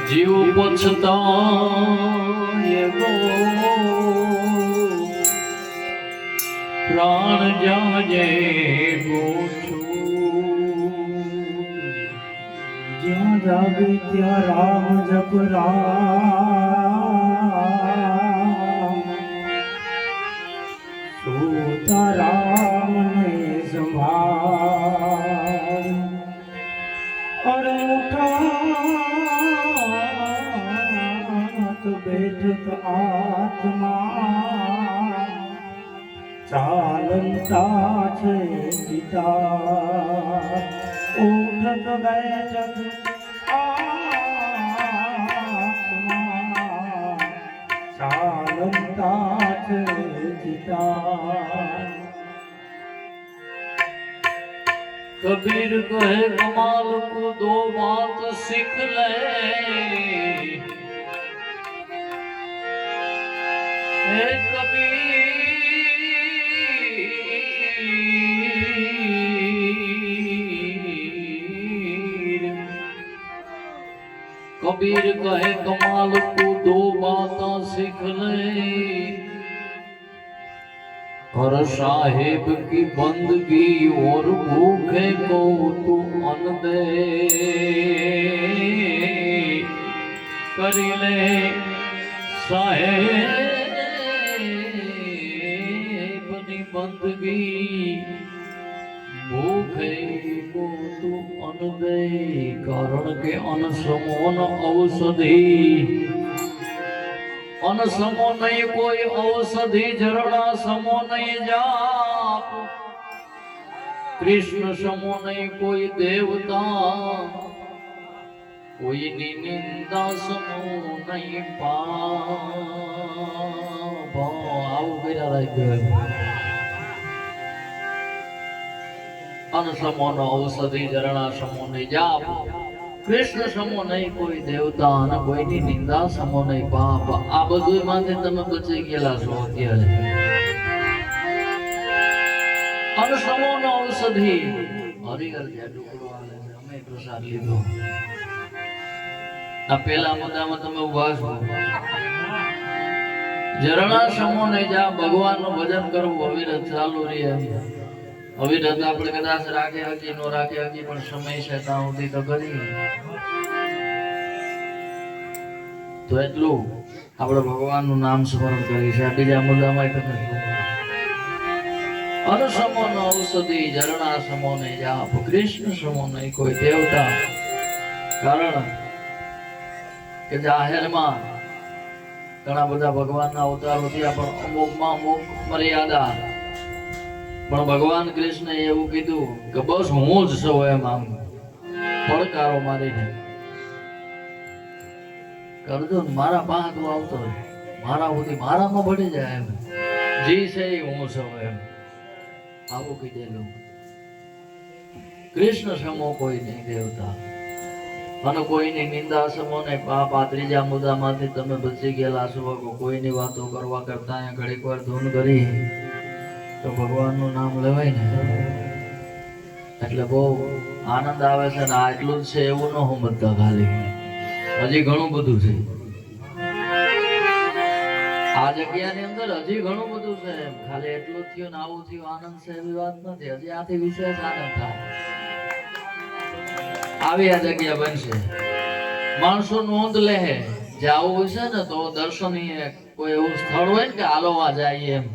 જીવ પછતાય ગો પ્રાણ જાજે ગોછું જ્યાં જાગે ત્યાં રામ જપ રામ સોતા રામ ને સંભાળ અરે ઉઠાત બેઠત આત્મા ચાલતા છે પિતા ઉઠત બેઠત આત્મા ચાલતા છે પિતા कबीर कहे कमाल को दो बात सीख ले हे कबीर कहे कमाल को दो बात सीख ले और साहेब की बंदगी और भूखे को तू अन्न दे करी ले साहेब की बंदगी भूखे को तू अन्न दे कारण के अन्न समोन औषधि अन समो नहीं कोई औषधि झरना समो नहीं जाप कृष्ण समो नहीं कोई देवता कोई निंदा समो नहीं पाप आओ मेरा अन समो न औषधि झरना समो नहीं जाप कृष्ण समो नहीं कोई देवता અને કોઈની નિંદા સમો નહીં પાપ આ બધું માંથી તમે બચી ગયેલા છો અત્યારે અન સમો નો ઔષધિ હરિહર જે ટુકડો આલે છે અમે પ્રસાદ લીધો આ પહેલા મુદ્દામાં તમે ઉભા છો ઝરણા સમો નહીં જા ભગવાનનું ભજન કરવું અવિરત ચાલુ રહે અવિરત આપણે કદાચ રાખે હકી નો રાખે હકી પણ સમય છે ત્યાં સુધી તો કરી તો એટલું આપણે ભગવાનનું નામ સ્મરણ કરી છે બીજા મુદ્દામાં તમે અન સમો ન ઔષધિ ઝરણા સમો નહીં જાપ કૃષ્ણ સમો નહીં કોઈ દેવતા કારણ કે જાહેરમાં ઘણા બધા ભગવાનના અવતારો થયા પણ અમુકમાં અમુક મર્યાદા પણ ભગવાન કૃષ્ણ એવું કીધું કે બસ હું જ છું એમ આમ પડકારો મારીને કરજો ને મારા પાંચ આવતો મારા સુધી મારામાં ભળી જાય એમ જી છે હું છું એમ આવું કીધેલું કૃષ્ણ સમો કોઈ નહીં દેવતા અને કોઈની નિંદા સમો ને પાપ આ ત્રીજા મુદ્દામાંથી તમે બચી ગયેલા છો કોઈની વાતો કરવા કરતા ઘડીક વાર ધૂન કરી તો ભગવાનનું નામ લેવાય ને એટલે બહુ આનંદ આવે છે ને આટલું જ છે એવું ન સમજતા ખાલી હજી ઘણું બધું છે આ જગ્યાની અંદર હજી ઘણું બધું છે ખાલી એટલું જ થયું ને આવું થયું આનંદ છે એવી વાત નથી હજી આથી વિશેષ આનંદ થાય આવી આ જગ્યા બનશે માણસો નોંધ લે જે આવું હોય છે ને તો દર્શનીય કોઈ એવું સ્થળ હોય ને કે હાલોવા જાય એમ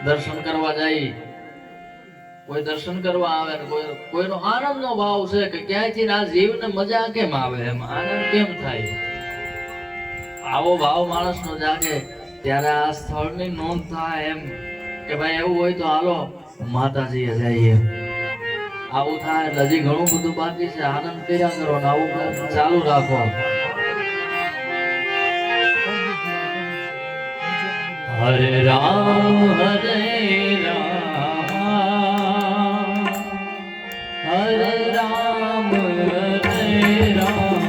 દર્શન કરવા જાય કોઈ દર્શન કરવા આવે ને કોઈનો આનંદનો ભાવ છે કે ક્યાંયથી આ જીવને મજા કેમ આવે એમ આનંદ કેમ થાય આવો ભાવ માણસનો જાગે ત્યારે આ સ્થળની નોંધ થાય એમ કે ભાઈ એવું હોય તો હાલો માતાજીએ જઈએ આવું થાય એટલે હજી ઘણું બધું બાકી છે આનંદ કર્યા કરો ને આવું ચાલુ રાખો હરે રામ હરે રામ હરે રામ હરે રામ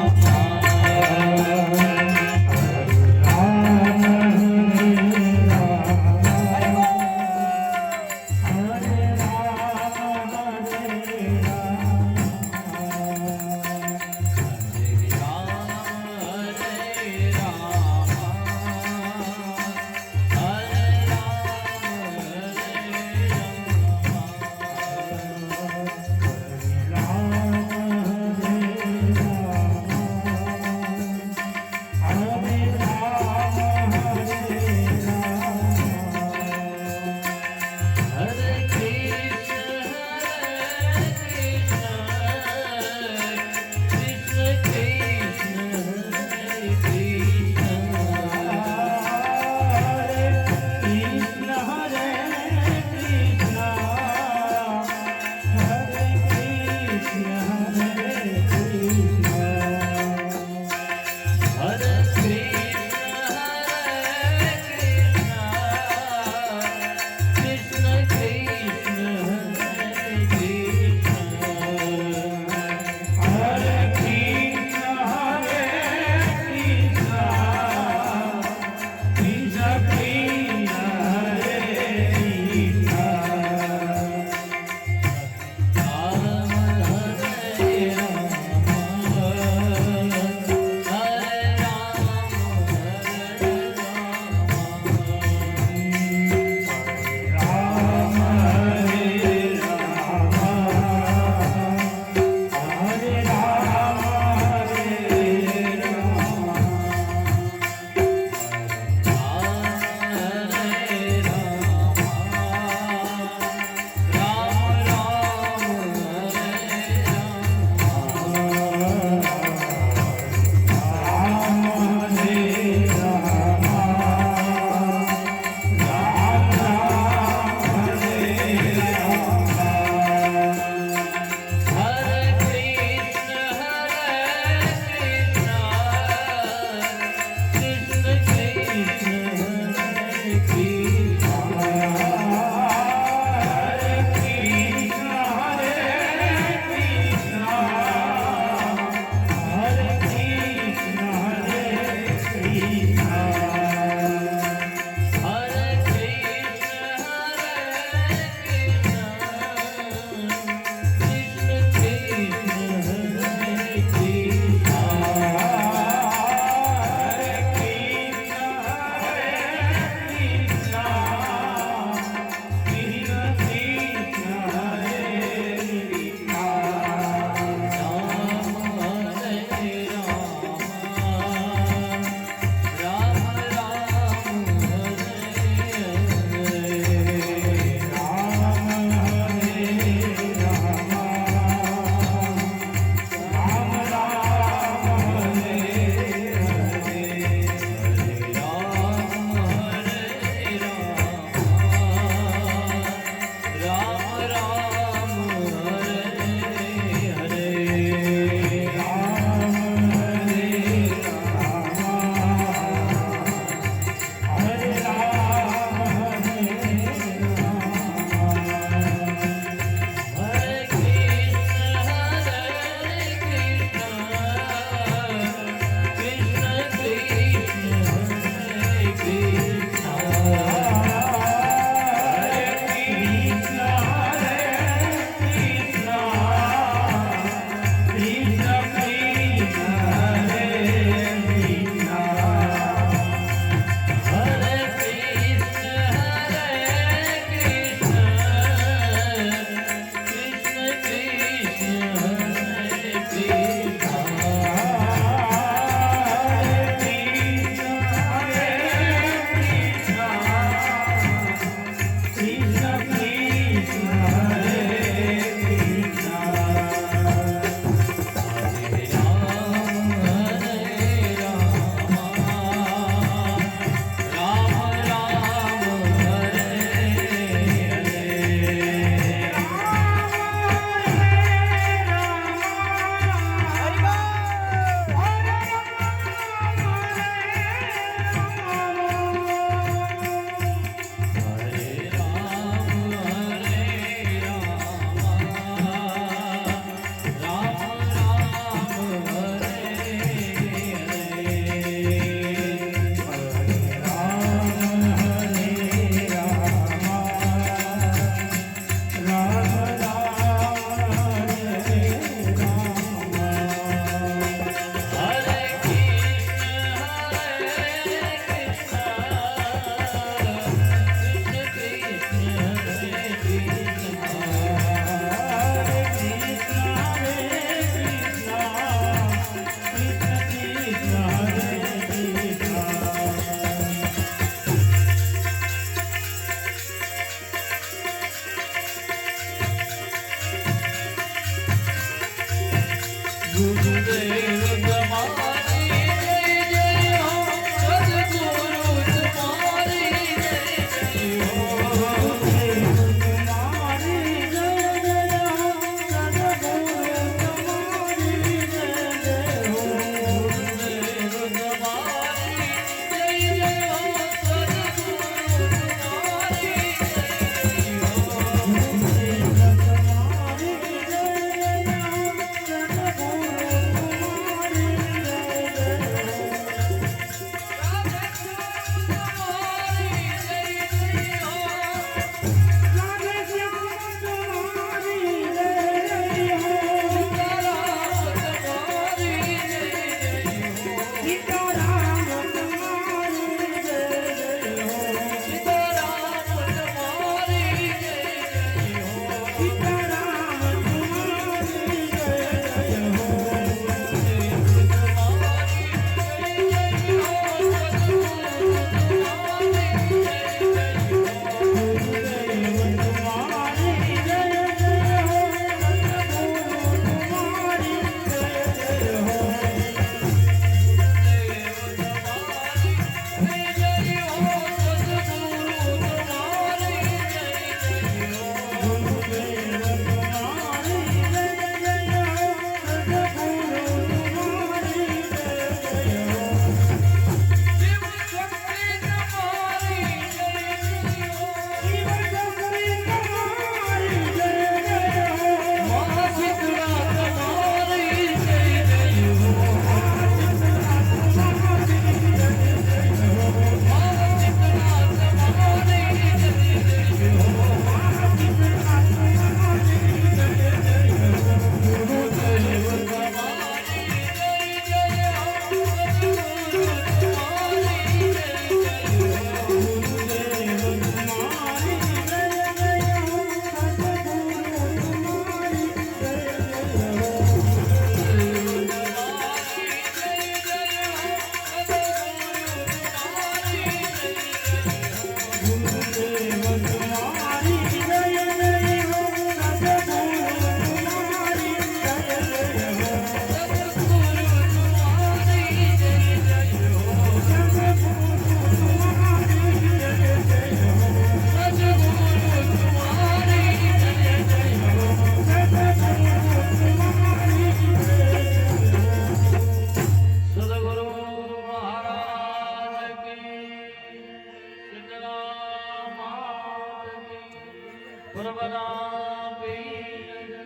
પરબના પીર